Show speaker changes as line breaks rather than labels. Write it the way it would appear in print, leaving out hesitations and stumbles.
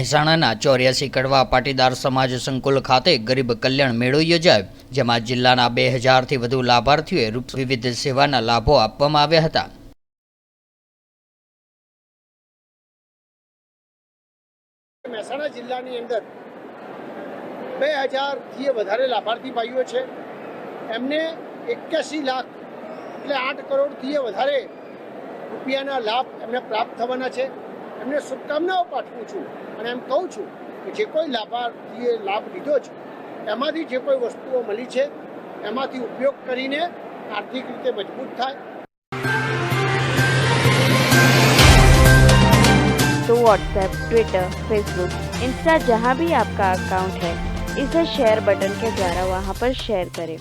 મહેસાણાના 84 કડવા પાટીદાર સમાજ સંકુલ ખાતે ગરીબ કલ્યાણ મેળો યોજાયો, જેમાં જિલ્લાના 2000થી વધુ લાભાર્થીઓએ વિવિધ સેવાના લાભો આપવામાં આવ્યા હતા।
મહેસાણા જિલ્લાની અંદર 2000થી વધારે લાભાર્થી ભાઈઓ છે। એમને 81 લાખ એટલે 8 કરોડથી વધારે રૂપિયાના લાભ એમને પ્રાપ્ત થવાના છે। એમને શુભકામનાઓ પાઠવું છું અને એમ કહું છું કે જે કોઈ લાભાર્થીએ લાભ લીધો છે એમાંથી જે કોઈ વસ્તુઓ મળી છે એમાંથી ઉપયોગ કરીને આર્થિક રીતે મજબૂત થાય।
तो व्हाट्सएप, ट्विटर, फेसबुक, इंस्टा जहाँ भी आपका अकाउंट है, इसे शेयर बटन के द्वारा वहाँ पर शेयर करें।